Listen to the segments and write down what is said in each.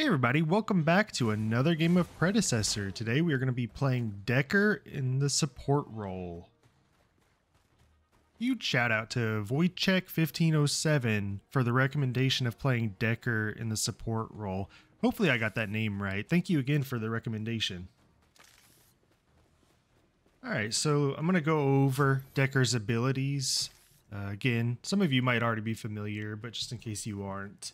Hey everybody, welcome back to another game of Predecessor. Today we are going to be playing Dekker in the support role. Huge shout out to Wojciech1507 for the recommendation of playing Dekker in the support role. Hopefully I got that name right. Thank you again for the recommendation. Alright, so I'm going to go over Dekker's abilities. Again, some of you might already be familiar, but just in case you aren't.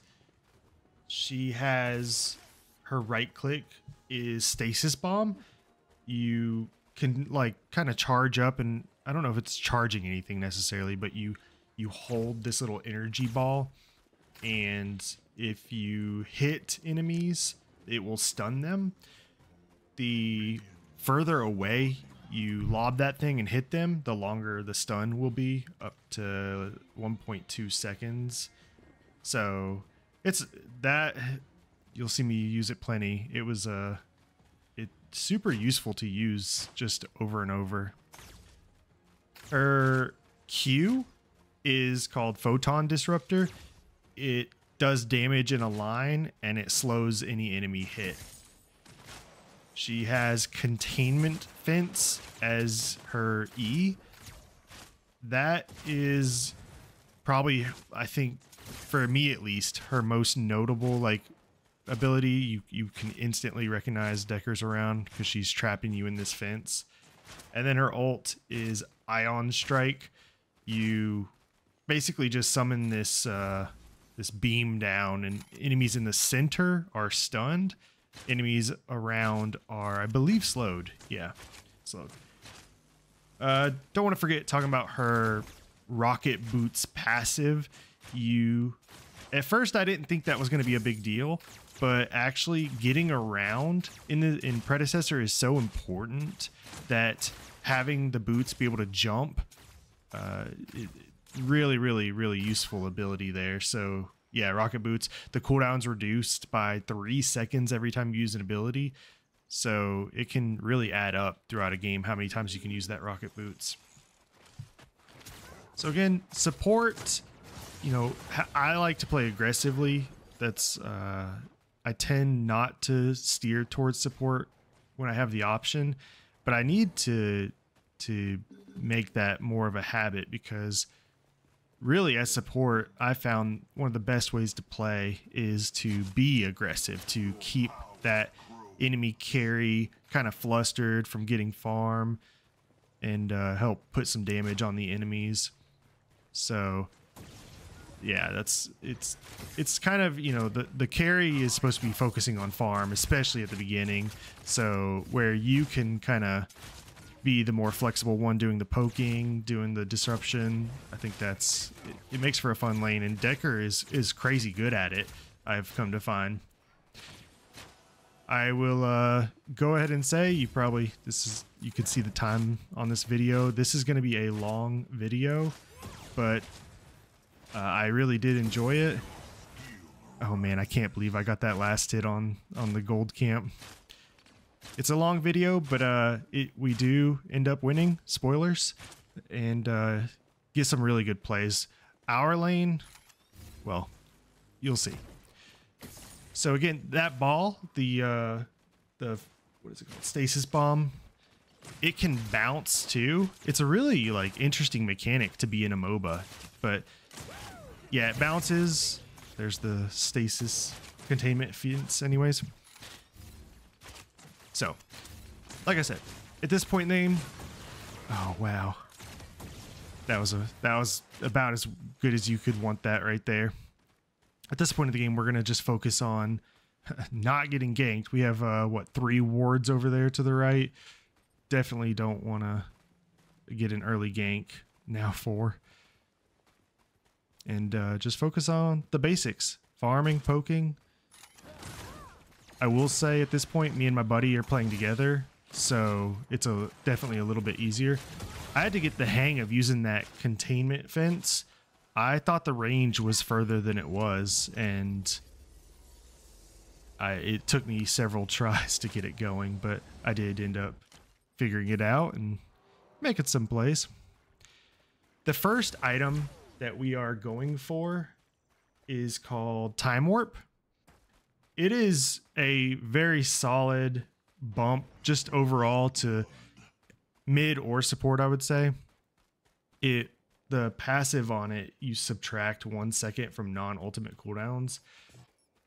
She has her right click is stasis bomb. You can like kind of charge up, and I don't know if it's charging anything necessarily, but you hold this little energy ball, and if you hit enemies, it will stun them. The further away you lob that thing and hit them, the longer the stun will be, up to 1.2 seconds. So it's that you'll see me use it plenty. It was it's super useful to use just over and over. Her Q is called Photon Disruptor. It does damage in a line and it slows any enemy hit. She has Containment Fence as her E. That is probably, I think, for me at least, her most notable like ability. You can instantly recognize Dekker's around because she's trapping you in this fence. And then her ult is Ion Strike. You basically just summon this this beam down, and enemies in the center are stunned. Enemies around are, I believe, slowed. Yeah, slowed. Don't want to forget talking about her Rocket Boots passive. At first I didn't think that was going to be a big deal, but actually getting around in Predecessor is so important that having the boots be able to jump, really useful ability there. So yeah, Rocket Boots, the cooldown's reduced by 3 seconds every time you use an ability, so it can really add up throughout a game how many times you can use that Rocket Boots. So again, support, you know, I like to play aggressively. That's I tend not to steer towards support when I have the option, but I need to make that more of a habit, because really as support, I found one of the best ways to play is to be aggressive, to keep that enemy carry kind of flustered from getting farm, and help put some damage on the enemies. So yeah, it's kind of, you know, the carry is supposed to be focusing on farm, especially at the beginning. So where you can kind of be the more flexible one, doing the poking, doing the disruption, I think it makes for a fun lane, and Dekker is crazy good at it, I've come to find. I will go ahead and say you can see the time on this video. This is going to be a long video, but I really did enjoy it. Oh man, I can't believe I got that last hit on the gold camp. It's a long video, but we do end up winning, spoilers, and get some really good plays. Our lane, well, you'll see. So again, that ball, the what is it called, stasis bomb, it can bounce too. It's a really like interesting mechanic to be in a MOBA, but yeah, it bounces. There's the stasis containment fence anyways. So, like I said, at this point in the game, oh wow, that was about as good as you could want that right there. At this point in the game, we're gonna just focus on not getting ganked. We have what, 3 wards over there to the right. Definitely don't want to get an early gank. Now 4. And just focus on the basics: farming, poking. I will say at this point, me and my buddy are playing together, so it's definitely a little bit easier. I had to get the hang of using that containment fence. I thought the range was further than it was, and it took me several tries to get it going, but I did end up figuring it out and making some plays. The first item that we are going for is called Time Warp. it is a very solid bump just overall to mid or support, I would say. The passive on it, you subtract 1 second from non-ultimate cooldowns.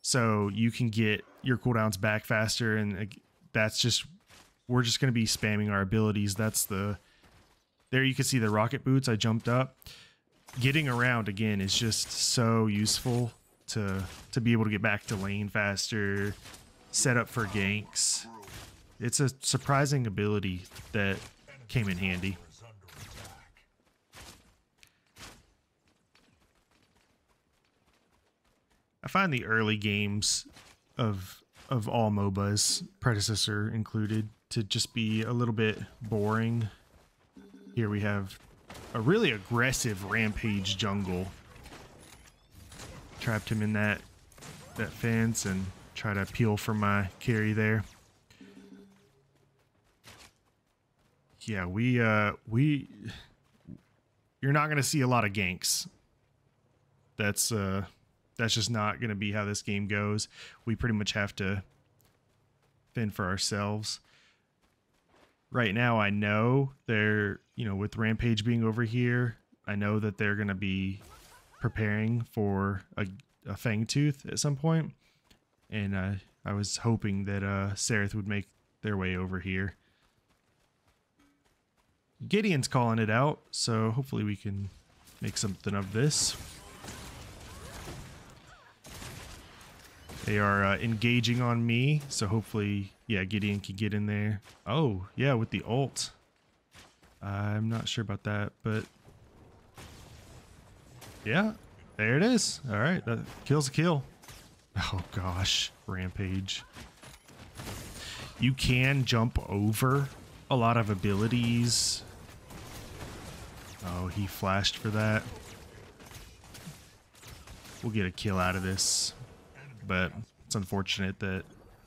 So you can get your cooldowns back faster, and that's just, we're just going to be spamming our abilities. There you can see the rocket boots. I jumped up. Getting around again is just so useful to be able to get back to lane faster, set up for ganks. It's a surprising ability that came in handy. I find the early games of all MOBAs, Predecessor included, to just be a little bit boring. Here we have a really aggressive rampage jungle. Trapped him in that fence and try to peel for my carry there. Yeah, you're not gonna see a lot of ganks. That's just not going to be how this game goes. We pretty much have to fend for ourselves. Right now, I know they're, with Rampage being over here, I know that they're going to be preparing for a Fangtooth at some point. And I was hoping that Sereth would make their way over here. Gideon's calling it out, so hopefully we can make something of this. They are engaging on me, so hopefully, yeah, Gideon can get in there. Oh, yeah, with the ult. I'm not sure about that, but yeah, there it is. All right, that kills a kill. Oh gosh, Rampage. You can jump over a lot of abilities. Oh, he flashed for that. We'll get a kill out of this. But it's unfortunate that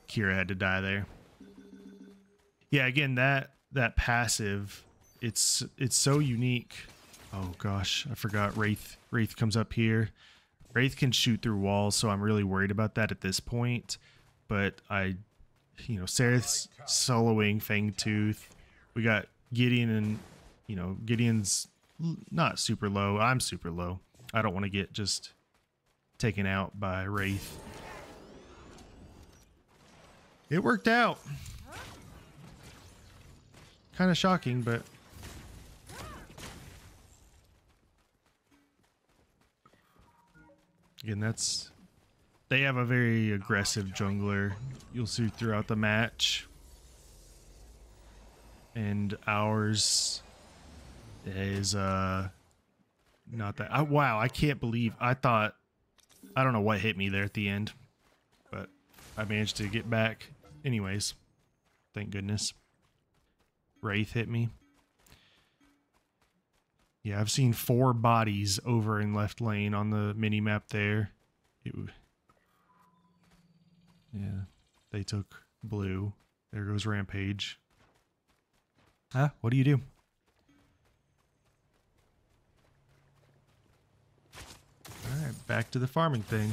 Kira had to die there. Yeah, again, that passive, it's so unique. Oh gosh, I forgot Wraith. Wraith comes up here. Wraith can shoot through walls, so I'm really worried about that at this point. But Sereth's soloing Fangtooth. We got Gideon, and Gideon's not super low. I'm super low. I don't want to get just taken out by Wraith. It worked out. Kind of shocking, but again, they have a very aggressive jungler. You'll see throughout the match. And ours is not that. Wow, I can't believe I don't know what hit me there at the end, but I managed to get back. Anyways, thank goodness. Wraith hit me. Yeah, I've seen 4 bodies over in left lane on the mini map there. Yeah, they took blue. There goes Rampage. Huh? What do you do? Alright, back to the farming thing.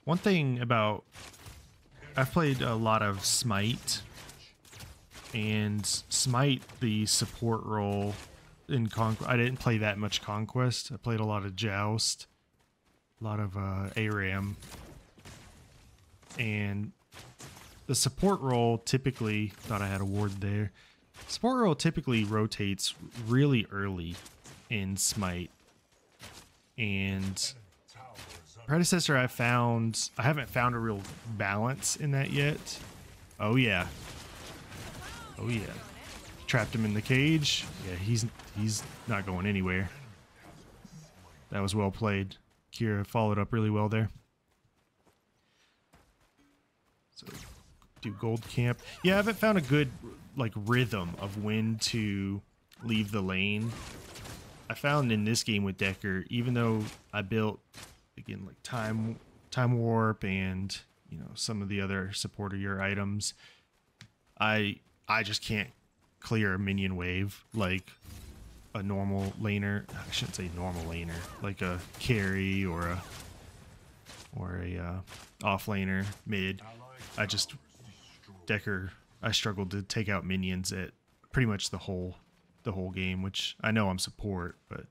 One thing about, I've played a lot of Smite, and Smite, the support role in Conquest, I didn't play that much Conquest. I played a lot of Joust, a lot of ARAM, and the support role typically, thought I had a ward there, support role typically rotates really early in Smite, and Predecessor I haven't found a real balance in that yet. Oh yeah. Oh yeah. Trapped him in the cage. Yeah, he's not going anywhere. That was well played. Kira followed up really well there. So do gold camp. Yeah, I haven't found a good rhythm of when to leave the lane. I found in this game with Dekker, even though I built again time warp and some of the other supporter items, I just can't clear a minion wave like a normal laner. I shouldn't say normal laner, like a carry or a off laner mid. Dekker, I struggled to take out minions at pretty much the whole game, which I know I'm support, but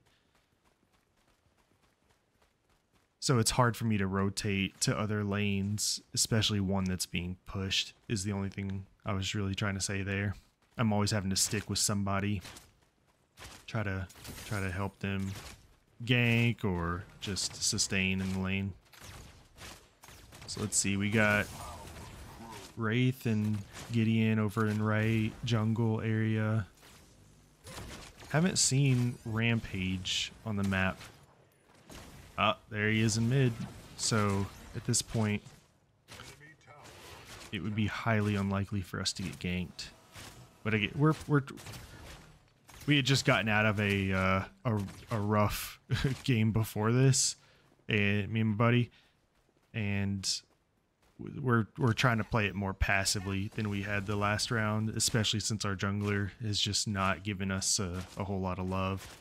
so it's hard for me to rotate to other lanes, especially one that's being pushed is the only thing I was really trying to say there. I'm always having to stick with somebody, try to help them gank or just sustain in the lane. So let's see, we got Wraith and Gideon over in right jungle area. Haven't seen Rampage on the map. Ah, there he is in mid. So at this point, it would be highly unlikely for us to get ganked. But again, we had just gotten out of a rough game before this, and me and my buddy, and we're trying to play it more passively than we had the last round, especially since our jungler is just not giving us a whole lot of love.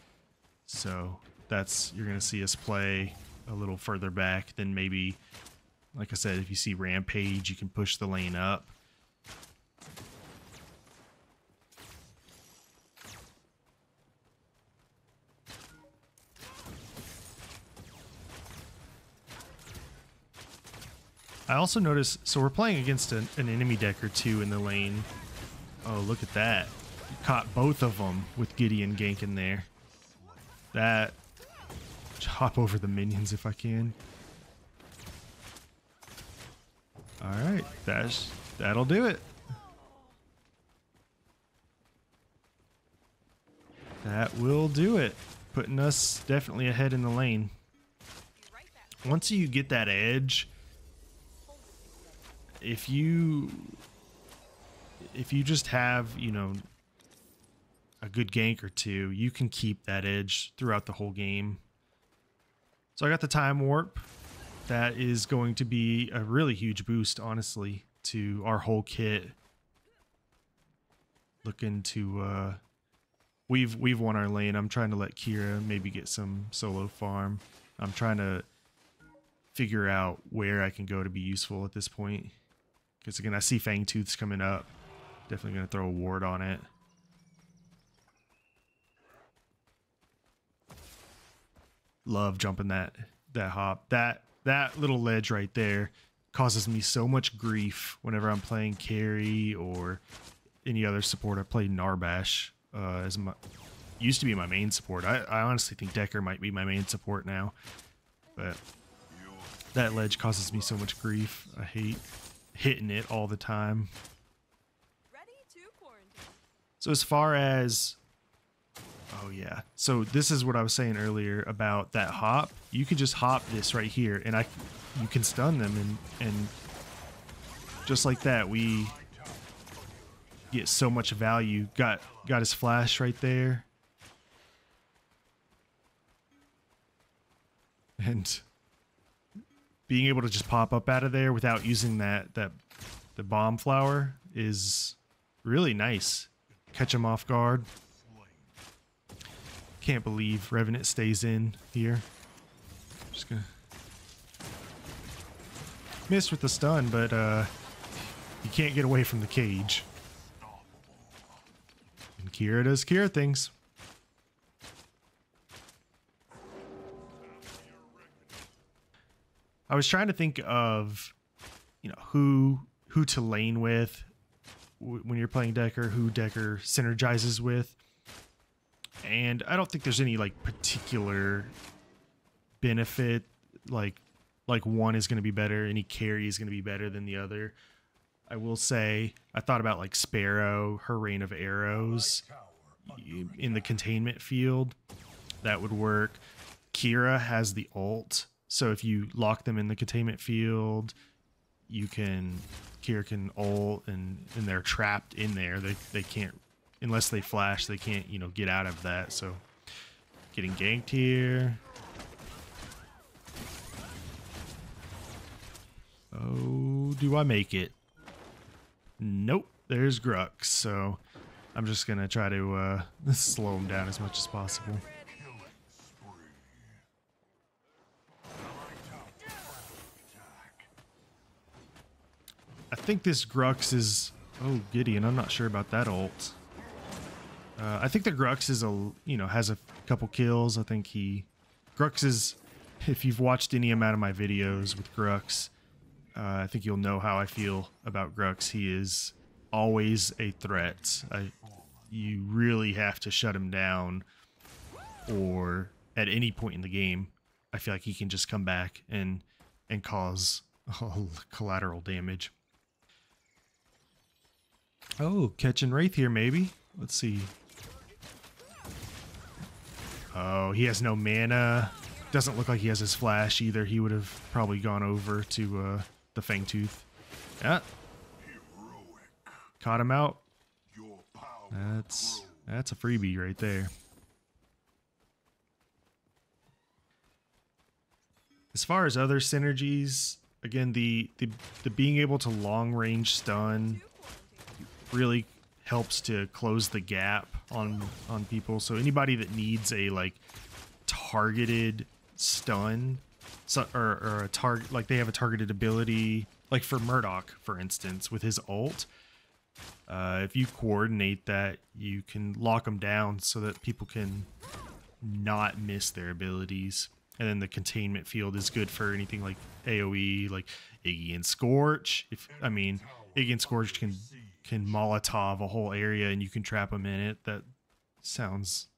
So that's, you're gonna see us play a little further back than maybe, like I said, if you see Rampage, you can push the lane up. I also noticed, so we're playing against an enemy Dekker too in the lane. Oh, look at that. Caught both of them with Gideon ganking there. That, hop over the minions if I can. Alright, that'll do it. That will do it. Putting us definitely ahead in the lane. Once you get that edge, if you just have, you know, a good gank or two, you can keep that edge throughout the whole game. So I got the time warp. That is going to be a really huge boost, honestly, to our whole kit. Looking to we've won our lane. I'm trying to let Kira maybe get some solo farm. I'm trying to figure out where I can go to be useful at this point. Because again, I see Fangtooth's coming up. Definitely going to throw a ward on it. Love jumping that hop. That little ledge right there causes me so much grief whenever I'm playing carry or any other support. I played Narbash as my used to be my main support. I honestly think Dekker might be my main support now, but that ledge causes me so much grief. I hate hitting it all the time. So as far as, oh yeah, so this is what I was saying earlier about that hop. You can just hop this right here and you can stun them, and just like that we get so much value. Got his flash right there. And being able to just pop up out of there without using the bomb flower is really nice. Catch him off guard. Can't believe Revenant stays in here. Just gonna miss with the stun, but you can't get away from the cage. And Kira does Kira things. I was trying to think of, you know, who to lane with when you're playing Dekker, who Dekker synergizes with. And I don't think there's any like particular benefit, like one is going to be better, any carry is going to be better than the other. I will say I thought about like Sparrow, her rain of arrows in the containment field. That would work. Kira has the ult, so if you lock them in the containment field, Kira can ult and they're trapped in there. They can't, unless they flash, they can't, you know, get out of that. So getting ganked here. Oh, do I make it? Nope. there's Grux, so I'm just gonna try to slow him down as much as possible. I think this Grux is... Oh, Gideon, I'm not sure about that ult. I think the Grux is has a couple kills. I think Grux is... If you've watched any amount of my videos with Grux, I think you'll know how I feel about Grux. He is always a threat. You really have to shut him down, or at any point in the game, I feel like he can just come back and cause collateral damage. Oh, catching Wraith here, maybe. Let's see. Oh, he has no mana. Doesn't look like he has his flash either. He would have probably gone over to the Fangtooth. Yeah. Caught him out. That's a freebie right there. As far as other synergies, again, the being able to long range stun really helps to close the gap on people. So anybody that needs a like targeted stun, or a target, like they have a targeted ability, like for Murdoch, for instance, with his ult, if you coordinate that, you can lock them down so that people can not miss their abilities. And then the containment field is good for anything like AoE, like Iggy and Scorch. Iggy and Scorch can Molotov a whole area and you can trap them in it. That sounds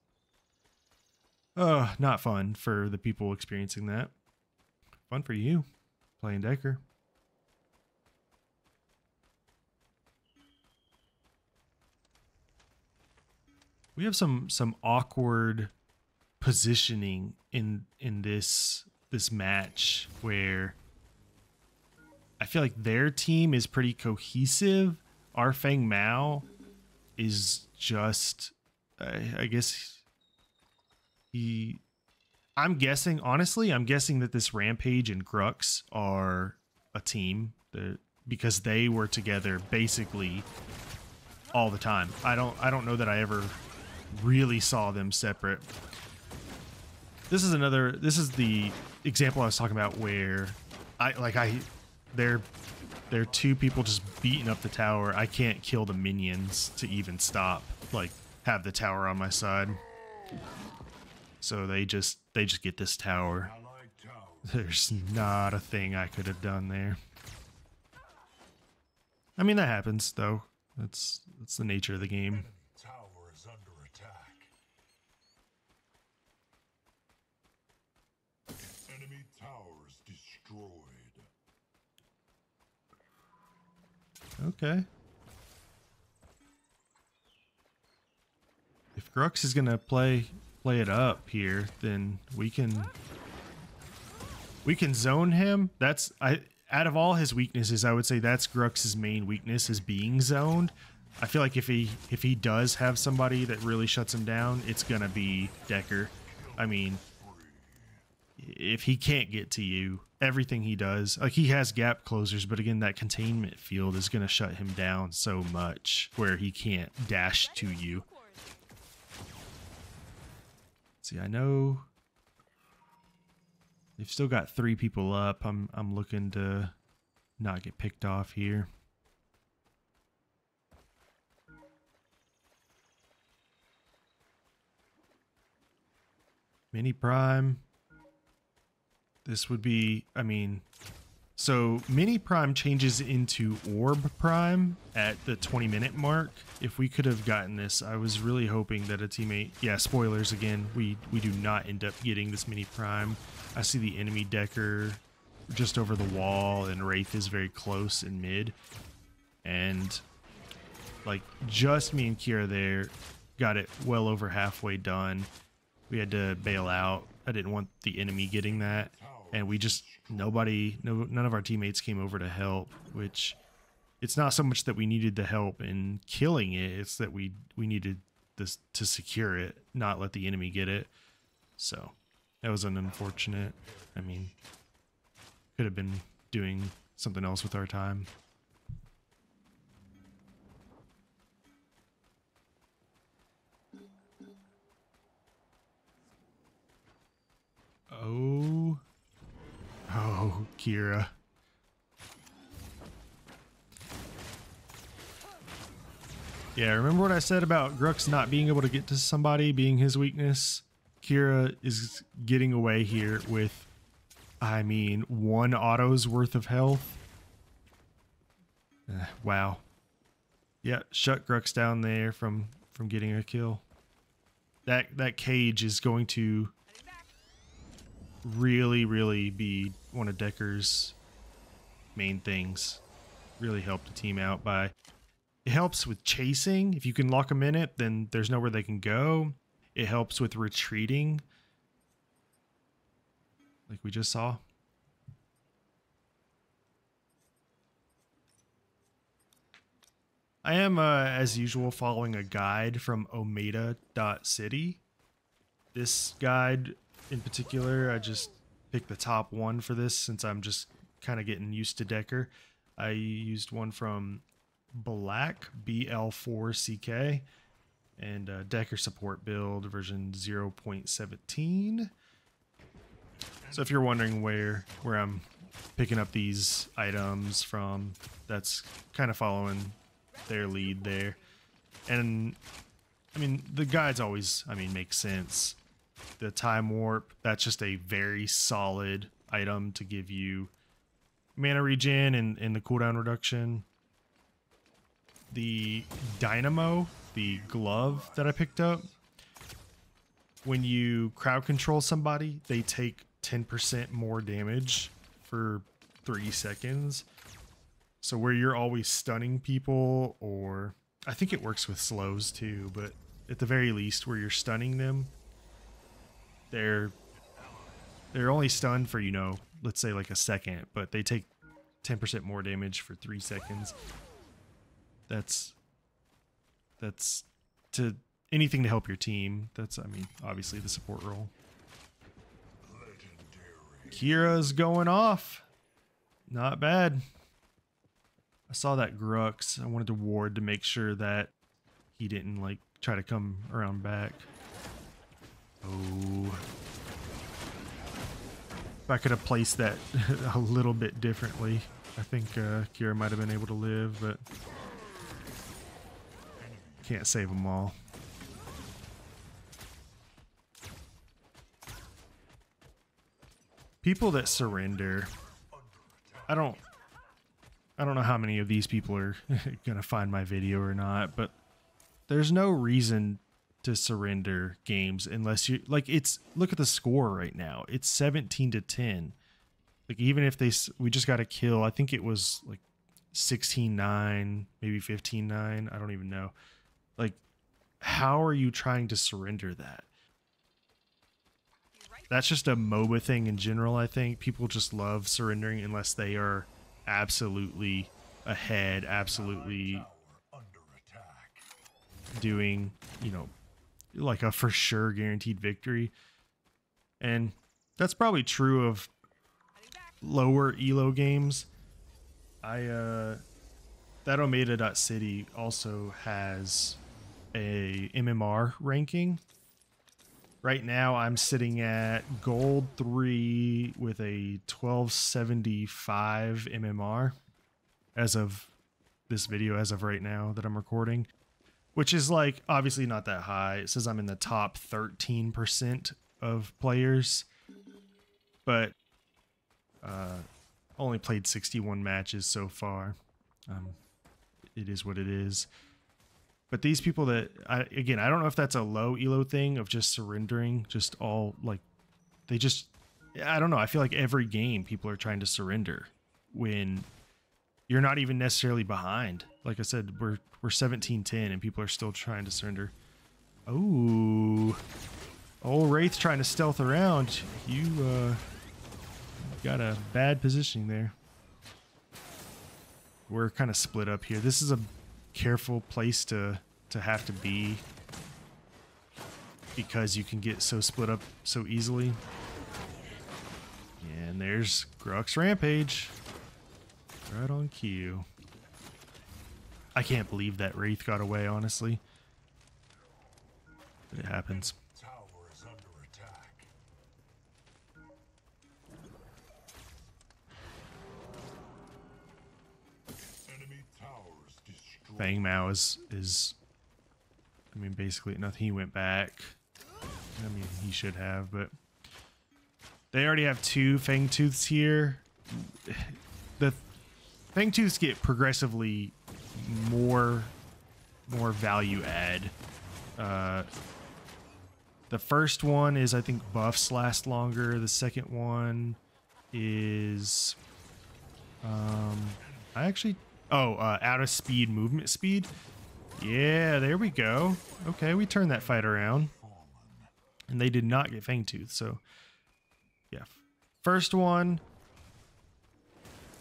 not fun for the people experiencing that. Fun for you playing Dekker. We have some awkward positioning in this match where I feel like their team is pretty cohesive. Our Feng Mao is just, I guess I'm guessing that this Rampage and Grux are a team because they were together basically all the time. I don't know that I ever really saw them separate. This is the example I was talking about where they're two people just beating up the tower. I can't kill the minions to even stop, like, have the tower on my side. So they just get this tower. There's not a thing I could have done there. I mean, that happens though. That's the nature of the game. Tower is under attack. Enemy towers destroyed. Okay. If Grux is gonna play it up here, then we can zone him. Out of all his weaknesses, I would say that's Grux's main weakness, is being zoned. I feel like if he does have somebody that really shuts him down, it's gonna be Dekker. I mean, if he can't get to you, everything he does, like, he has gap closers, but again, that containment field is gonna shut him down so much where he can't dash to you. See, I know they've still got 3 people up. I'm looking to not get picked off here. Mini Prime. This would be, so Mini Prime changes into Orb Prime at the 20-minute mark. If we could have gotten this, I was really hoping that a teammate... Yeah, spoilers again. We do not end up getting this Mini Prime. I see the enemy Dekker just over the wall, and Wraith is very close in mid. And, like, just me and Kira there got it well over halfway done. We had to bail out. I didn't want the enemy getting that. And we just, none of our teammates came over to help, which it's not so much that we needed the help in killing it, it's that we needed this to secure it, not let the enemy get it. So that was an unfortunate. I mean, could have been doing something else with our time. Kira. Yeah, remember what I said about Grux not being able to get to somebody being his weakness? Kira is getting away here with, I mean, 1 auto's worth of health. Wow. Yeah, shut Grux down there from getting a kill. That cage is going to really be one of Dekker's main things. Really help the team out by... It helps with chasing. If you can lock them in it, then there's nowhere they can go. It helps with retreating, like we just saw. I am, as usual, following a guide from omeda.city. This guide in particular, I just picked the top one for this since I'm just kind of getting used to Dekker. I used one from Black, BL4CK, and Dekker Support build version 0.17. So if you're wondering where I'm picking up these items from, that's kind of following their lead there. And I mean, the guides always, I mean, make sense. The time warp, that's just a very solid item to give you mana regen and the cooldown reduction. The dynamo, the glove that I picked up, when you crowd control somebody, they take 10% more damage for 3 seconds. So where you're always stunning people, or I think it works with slows too, but at the very least where you're stunning them, they're only stunned for, you know, let's say like a second, but they take 10% more damage for 3 seconds. That's to anything to help your team. That's, I mean, obviously the support role. Kira's going off. Not bad. I saw that Grux. I wanted to ward to make sure that he didn't like try to come around back. Oh. If I could have placed that a little bit differently, I think Kira might have been able to live, but can't save them all. People that surrender, I don't know how many of these people are gonna find my video or not, but there's no reason to surrender games unless you like. It's, look at the score right now. It's 17-10. Like, even if we just got a kill, I think it was like 16-9, maybe 15-9. I don't even know. Like, how are you trying to surrender that? That's just a MOBA thing in general. I think people just love surrendering unless they are absolutely ahead, absolutely doing, you know, like a for sure guaranteed victory. And that's probably true of lower elo games. That omeda.city also has a MMR ranking. Right now I'm sitting at gold 3 with a 1275 MMR as of this video, as of right now that I'm recording, which is like obviously not that high. It says I'm in the top 13% of players, but only played 61 matches so far. It is what it is. But these people that, again, I don't know if that's a low elo thing of just surrendering, just all like, they just, I don't know. I feel like every game people are trying to surrender when you're not even necessarily behind. Like I said, we're 17-10 and people are still trying to surrender. Oh, old Wraith trying to stealth around. You got a bad positioning there. We're kind of split up here. This is a careful place to have to be because you can get so split up so easily. And there's Grux Rampage right on cue. I can't believe that Wraith got away, honestly. But it happens. Tower is under attack. Fang Mao is I mean, basically nothing. He went back. I mean, he should have, but they already have 2 Fangtooths here. The Fangtooths get progressively more value add. The first one is, I think, buffs last longer. The second one is out of speed, movement speed. Yeah, there we go. Okay, we turned that fight around. And they did not get Fangtooth, so yeah. First one,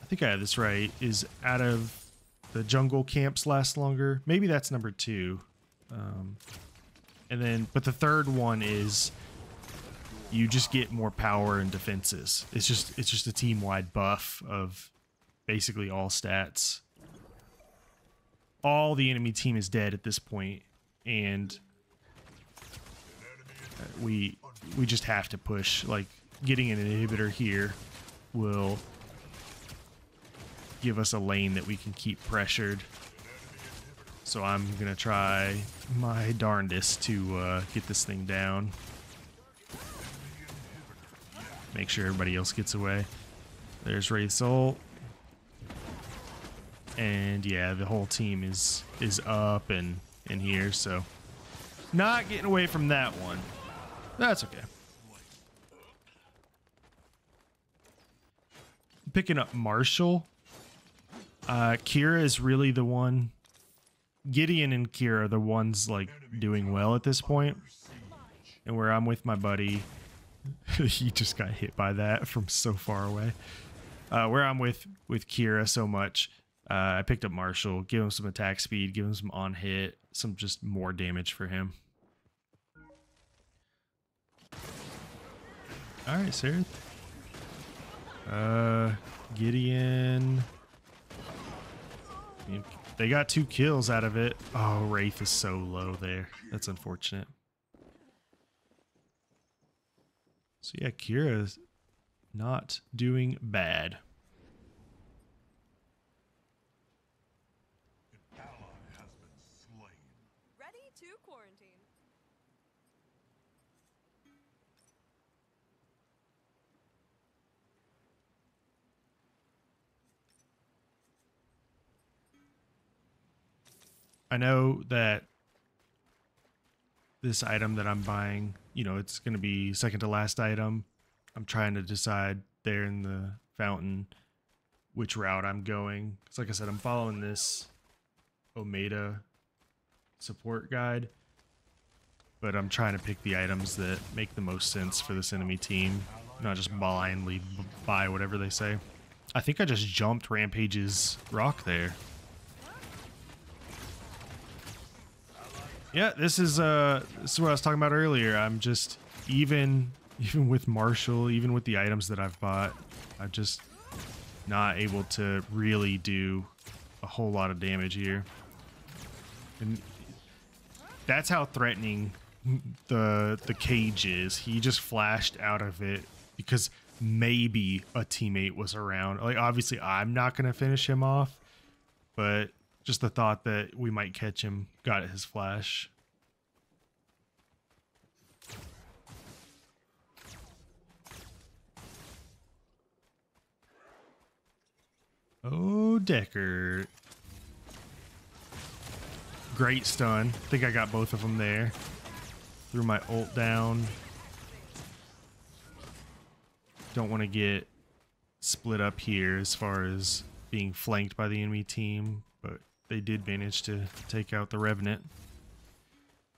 I think I had this right, is out of the jungle camps last longer. Maybe that's number 2. And then, but the third one is you just get more power and defenses. It's just a team-wide buff of basically all stats. All the enemy team is dead at this point, and we just have to push. Like, getting an inhibitor here will give us a lane that we can keep pressured. So I'm gonna try my darndest to get this thing down. Make sure everybody else gets away. There's Wraith's ult. And yeah, the whole team is up and in here, so not getting away from that one. That's okay. Picking up Marshall. Kira is really the one. Gideon and Kira are the ones like doing well at this point. And where I'm with my buddy, he just got hit by that from so far away. Where I'm with Kira so much, I picked up Marshall, give him some attack speed, give him some on hit, some just more damage for him. All right, Sarah. Gideon. They got 2 kills out of it. Oh, Wraith is so low there. That's unfortunate. So yeah, Kira's not doing bad. An ally has been slain. Ready to quarantine. I know that this item that I'm buying, you know, it's going to be second to last item. I'm trying to decide there in the fountain which route I'm going. Because like I said, I'm following this Omega support guide. But I'm trying to pick the items that make the most sense for this enemy team. Not just blindly buy whatever they say. I think I just jumped Rampage's rock there. Yeah, this is what I was talking about earlier. I'm just even with Marshall, even with the items that I've bought, I'm just not able to really do a whole lot of damage here. And that's how threatening the cage is. He just flashed out of it because maybe a teammate was around. Like, obviously I'm not going to finish him off, but just the thought that we might catch him got his flash. Oh, Dekker. Great stun. I think I got both of them there. Threw my ult down. Don't want to get split up here as far as being flanked by the enemy team, but they did manage to take out the Revenant.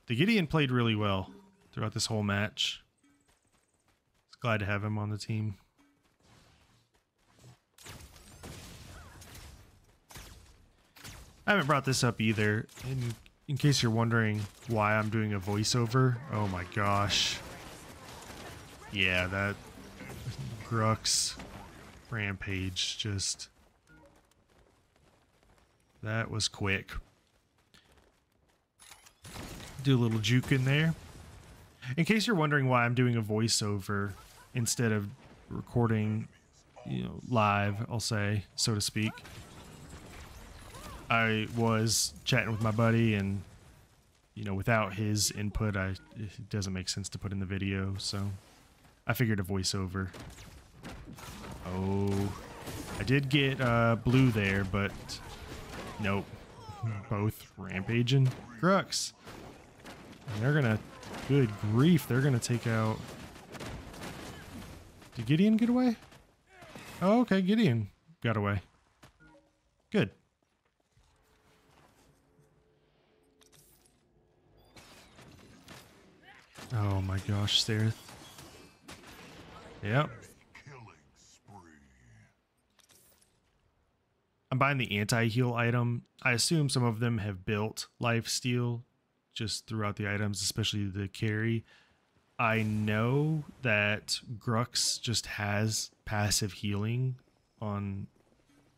The Gideon played really well throughout this whole match. It's glad to have him on the team. I haven't brought this up either. In case you're wondering why I'm doing a voiceover, oh my gosh. Yeah, that Grux Rampage just... that was quick. Do a little juke in there. In case you're wondering why I'm doing a voiceover instead of recording, you know, live, I'll say, so to speak. I was chatting with my buddy, and you know, without his input, it doesn't make sense to put in the video, so I figured a voiceover. Oh, I did get blue there, but nope. Both rampaging Grux. And they're gonna, good grief, they're gonna take out. Did Gideon get away? Oh, okay, Gideon got away. Good. Oh my gosh, Sareth. Yep. Killing spree. I'm buying the anti-heal item. I assume some of them have built lifesteal just throughout the items, especially the carry. I know that Grux just has passive healing on,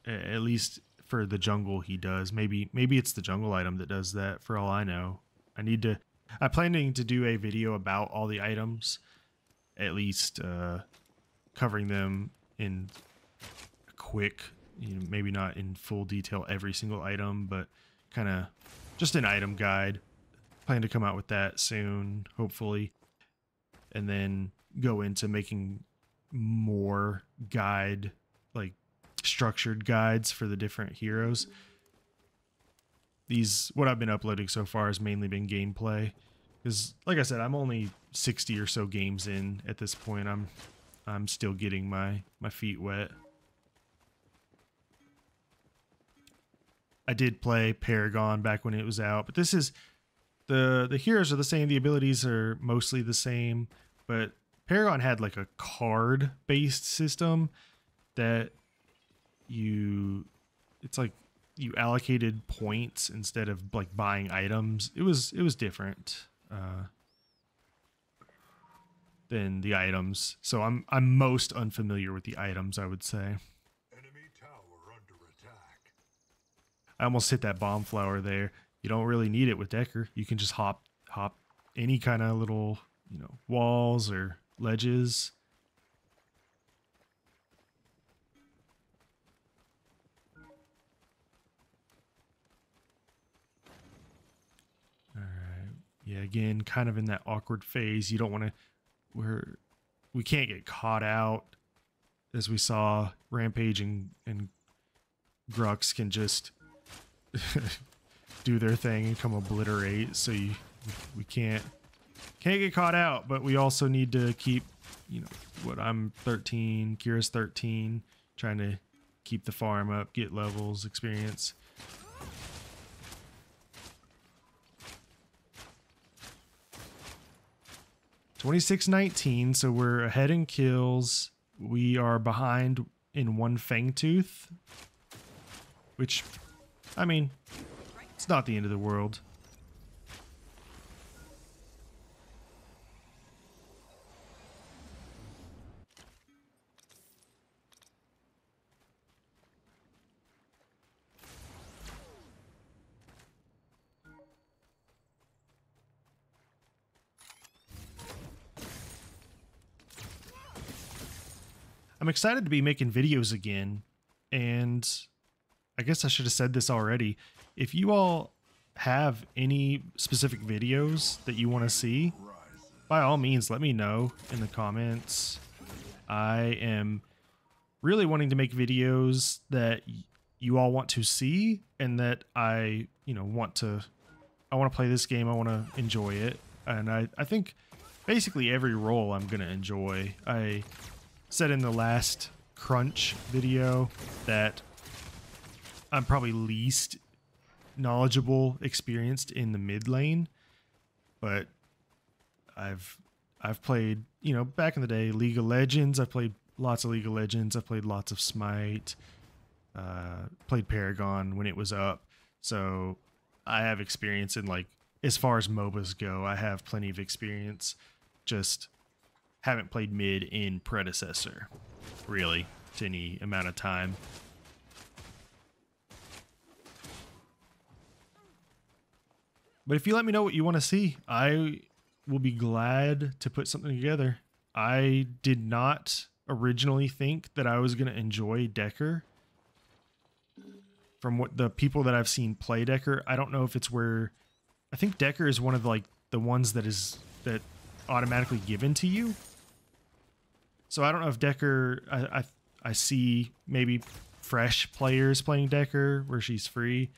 at least for the jungle he does. Maybe it's the jungle item that does that, for all I know. I'm planning to do a video about all the items, at least covering them in a quick, you know, maybe not in full detail every single item, but kind of just an item guide. Plan to come out with that soon, hopefully, and then go into making more like structured guides for the different heroes. What I've been uploading so far has mainly been gameplay, because like I said, I'm only 60 or so games in at this point. I'm still getting my feet wet. I did play Paragon back when it was out, but this is the heroes are the same, the abilities are mostly the same, but Paragon had like a card based system that it's like you allocated points instead of like buying items. It was different than the items. So I'm most unfamiliar with the items, I would say. Enemy tower under attack. I almost hit that bomb flower there. You don't really need it with Dekker. You can just hop any kind of little, you know, walls or ledges. Yeah, again, kind of in that awkward phase. You don't want to, we can't get caught out, as we saw. Rampage and Grux can just do their thing and come obliterate. So we can't get caught out, but we also need to keep, you know, I'm 13, Kira's 13, trying to keep the farm up, get levels, experience. $26.19, so we're ahead in kills. We are behind in one Fangtooth, which, I mean, it's not the end of the world. I'm excited to be making videos again, and I guess I should have said this already. If you all have any specific videos that you want to see, by all means, let me know in the comments. I am really wanting to make videos that you all want to see, and that I want to play this game. I want to enjoy it, and I think basically every role I'm gonna enjoy. I said in the last Crunch video that I'm probably least knowledgeable, experienced in the mid lane, but I've played, back in the day, League of Legends. I've played lots of League of Legends. I've played lots of Smite, played Paragon when it was up. So I have experience in, like, as far as MOBAs go, I have plenty of experience. Just haven't played mid in Predecessor, really, to any amount of time. But if you let me know what you want to see, I will be glad to put something together. I did not originally think that I was going to enjoy Dekker from what the people that I've seen play Dekker, I don't know if it's where, I think Dekker is one of the ones that automatically given to you. So I don't know if Dekker, I see maybe fresh players playing Dekker where she's free,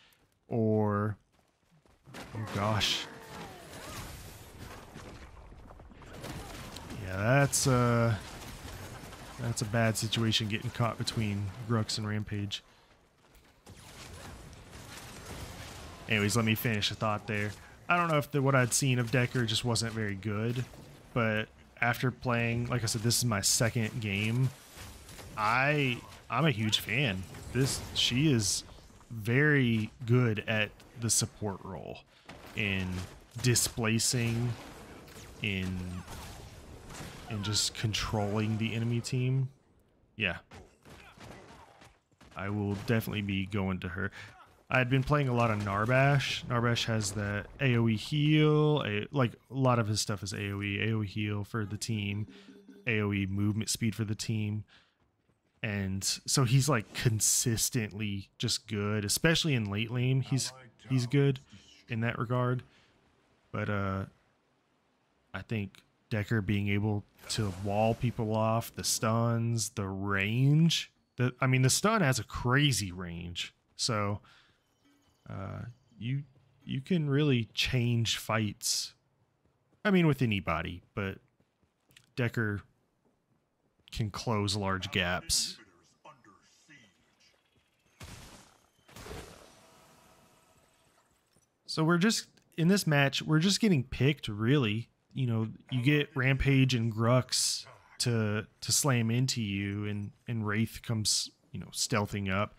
or, oh gosh. Yeah, that's a bad situation getting caught between Grux and Rampage. Anyways, let me finish a thought there. I don't know if what I'd seen of Dekker just wasn't very good, but after playing, like I said, this is my second game. I'm a huge fan. She is very good at the support role in displacing, in just controlling the enemy team. Yeah, I will definitely be going to her. I had been playing a lot of Narbash. Narbash has that AoE heal. Like, a lot of his stuff is AoE heal for the team, AoE movement speed for the team. And so he's like consistently just good, especially in late lane. He's good in that regard. But I think Dekker being able to wall people off, the stuns, the range. I mean, the stun has a crazy range. So you can really change fights. I mean, with anybody, but Dekker can close large gaps. So we're just, in this match, we're just getting picked, really. You know, you get Rampage and Grux to slam into you, and Wraith comes, you know, stealthing up.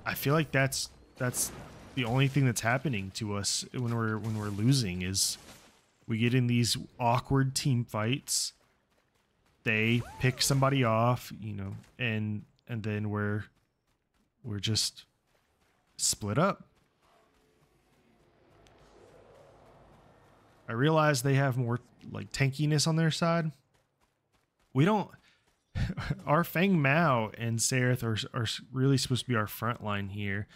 I feel like that's the only thing that's happening to us when we're losing, is we get in these awkward team fights. They pick somebody off, you know, and then we're just split up. I realize they have more like tankiness on their side. We don't. Our Feng Mao and Sereth are really supposed to be our front line here,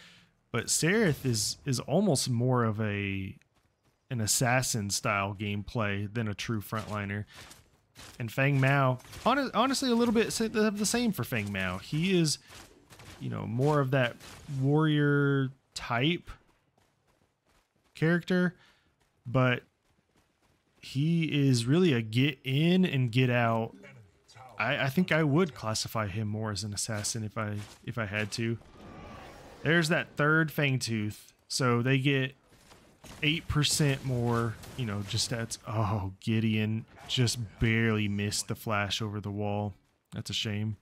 but Sereth is almost more of an assassin style gameplay than a true frontliner. And Feng Mao, honestly, a little bit the same for Feng Mao. He is, you know, more of that warrior type character, but he is really a get in and get out. I think I would classify him more as an assassin if I had to. There's that third Fangtooth, so they get 8% more, you know, just that's, oh, Gideon just barely missed the flash over the wall. That's a shame.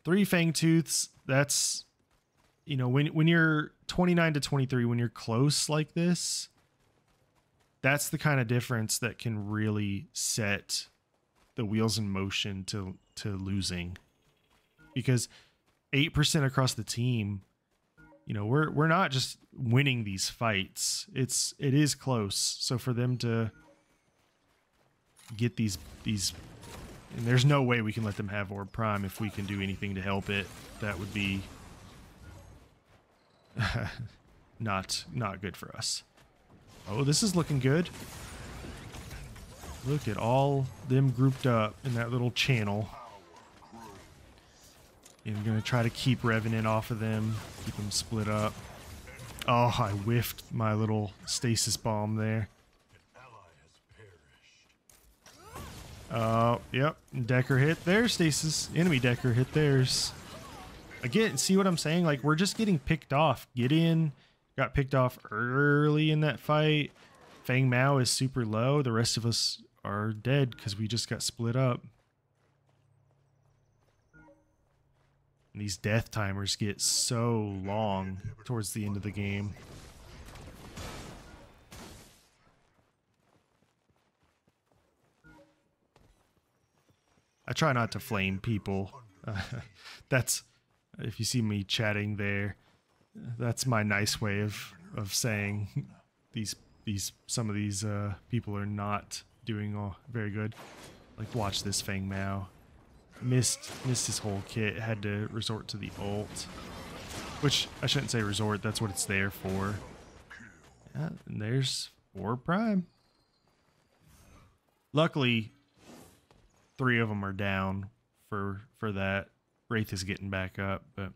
3 Fangtooths, that's, you know, when you're 29 to 23, when you're close like this, that's the kind of difference that can really set the wheels in motion to losing. Because 8% across the team, you know, we're not just winning these fights. It is close. So for them to get these, and there's no way we can let them have Orb Prime if we can do anything to help it. That would be not good for us. Oh, this is looking good. Look at all them grouped up in that little channel. And I'm going to try to keep Revenant off of them, keep them split up. Oh, I whiffed my little stasis bomb there. Oh, yep. Dekker hit their stasis. Enemy Dekker hit theirs. Again, see what I'm saying? Like, we're just getting picked off. Gideon got picked off early in that fight. Feng Mao is super low. The rest of us are dead because we just got split up. And these death timers get so long towards the end of the game. I try not to flame people. That's, if you see me chatting there, that's my nice way of saying some of these people are not doing all very good. Like, watch this Feng Mao. Missed his whole kit. Had to resort to the ult. Which, I shouldn't say resort, that's what it's there for. Yeah, and there's Orb Prime. Luckily, 3 of them are down for that. Wraith is getting back up, but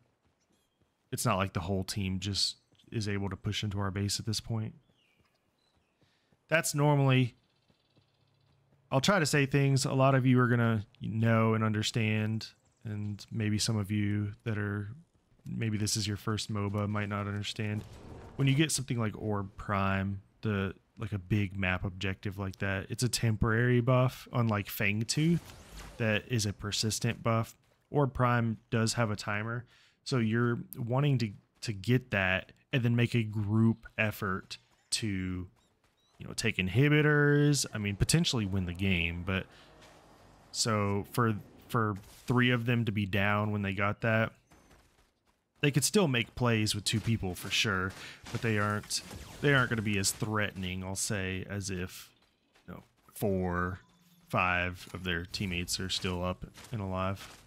it's not like the whole team just is able to push into our base at this point. That's normally... I'll try to say things a lot of you are going to know and understand, and maybe some of you that are... Maybe this is your first MOBA might not understand. When you get something like Orb Prime, like a big map objective like that, it's a temporary buff, unlike Fangtooth, that is a persistent buff. Orb Prime does have a timer, so you're wanting to get that and then make a group effort to, you know, take inhibitors. I mean, potentially win the game, but so for 3 of them to be down when they got that, they could still make plays with 2 people for sure, but they aren't going to be as threatening, I'll say, as if, you know, 4, 5 of their teammates are still up and alive.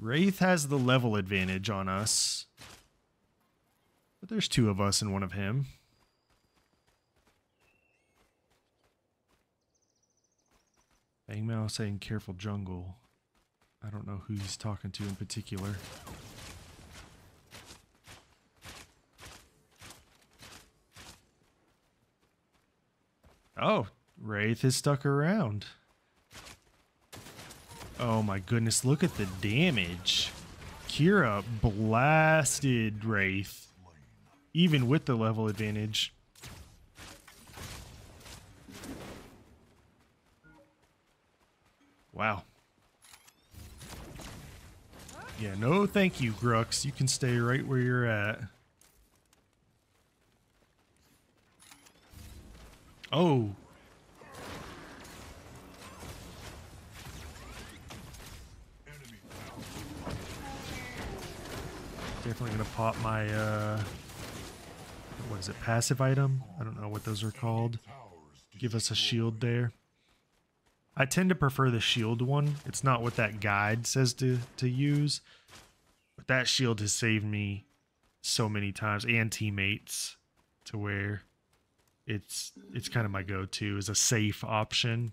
Wraith has the level advantage on us, but there's 2 of us and 1 of him. Bangmao saying careful jungle. I don't know who he's talking to in particular. Oh, Wraith is stuck around. Oh my goodness, look at the damage. Kira blasted Wraith, even with the level advantage. Wow. Yeah, no thank you, Grux. You can stay right where you're at. Oh. Definitely gonna pop my, what is it, passive item? I don't know what those are called. Give us a shield there. I tend to prefer the shield one. It's not what that guide says to use, but that shield has saved me so many times, and teammates, to where it's kind of my go-to as a safe option.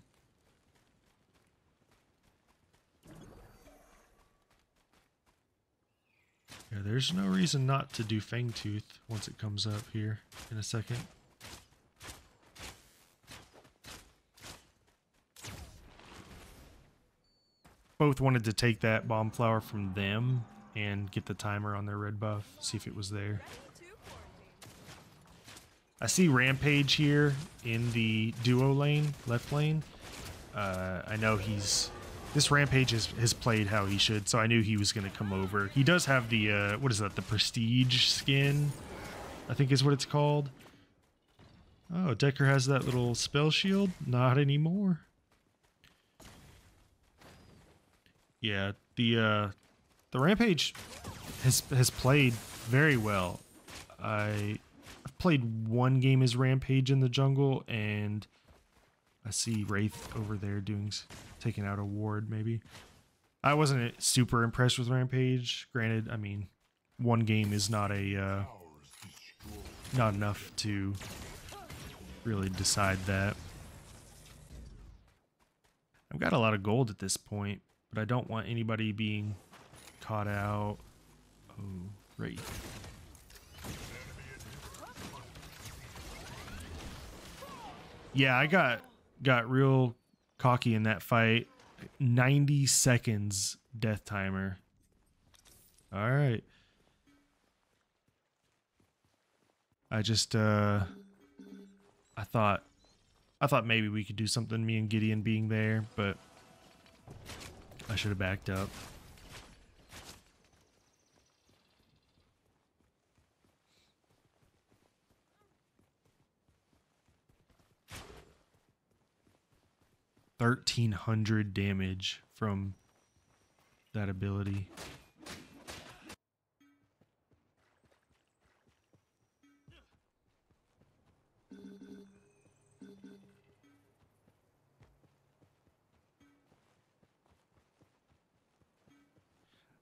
Yeah, there's no reason not to do Fangtooth once it comes up here in a second. Both wanted to take that bomb flower from them and get the timer on their red buff, see if it was there. I see Rampage here in the duo lane, left lane. I know this Rampage has played how he should, so I knew he was going to come over. He does have the, what is that, the Prestige skin, I think is what it's called. Oh, Dekker has that little spell shield? Not anymore. Yeah, the Rampage has played very well. I've played 1 game as Rampage in the jungle, and I see Wraith over there taking out a ward, maybe. I wasn't super impressed with Rampage. Granted, I mean, 1 game is not not enough to really decide that. I've got a lot of gold at this point, but I don't want anybody being caught out. Oh, Wraith. Yeah, I got real cocky in that fight. 90 seconds death timer. All right. I just I thought maybe we could do something, me and Gideon being there, but I should have backed up. $1,300 damage from that ability.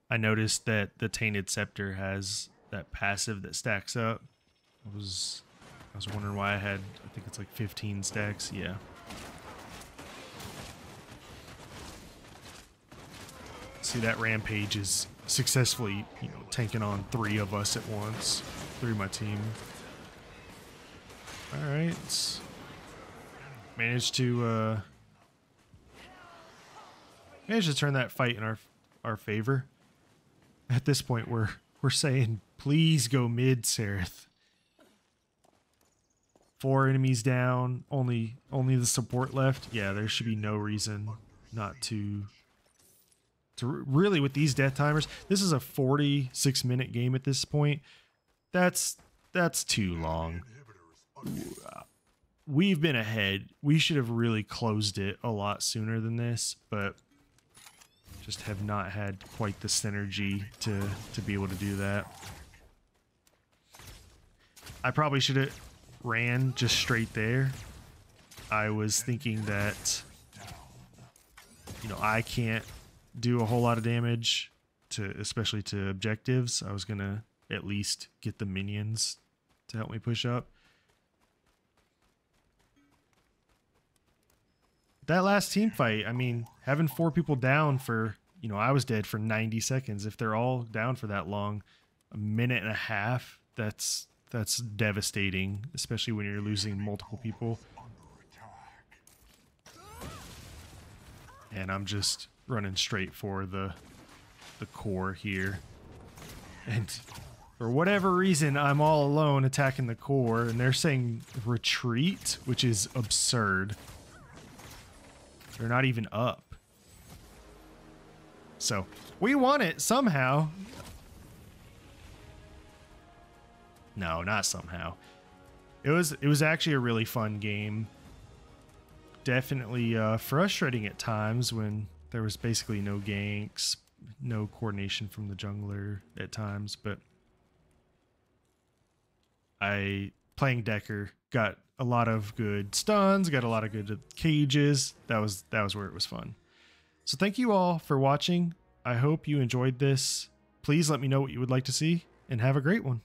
I noticed that the Tainted Scepter has that passive that stacks up. I was wondering why I think it's like 15 stacks. Yeah. See, that Rampage is successfully, tanking on 3 of us at once. 3 of my team. Alright. Managed to turn that fight in our favor. At this point, we're saying, please go mid, Sereth. 4 enemies down, only the support left. Yeah, there should be no reason not to really, with these death timers. This is a 46-minute game at this point. That's too long. We've been ahead. We should have really closed it a lot sooner than this, but just have not had quite the synergy to be able to do that. I probably should have ran just straight there. I was thinking that, I can't do a whole lot of damage especially to objectives. I was gonna at least get the minions to help me push up. That last team fight, I mean, having 4 people down for, I was dead for 90 seconds. If they're all down for that long, a minute and a half, that's devastating, especially when you're losing multiple people. And I'm just running straight for the core here. And for whatever reason, I'm all alone attacking the core, and they're saying retreat, which is absurd. They're not even up. So, we won it somehow. No, not somehow. It was actually a really fun game. Definitely frustrating at times when there was basically no ganks, no coordination from the jungler at times, but playing Dekker, got a lot of good stuns, got a lot of good cages. That was where it was fun. So thank you all for watching. I hope you enjoyed this. Please let me know what you would like to see, and have a great one.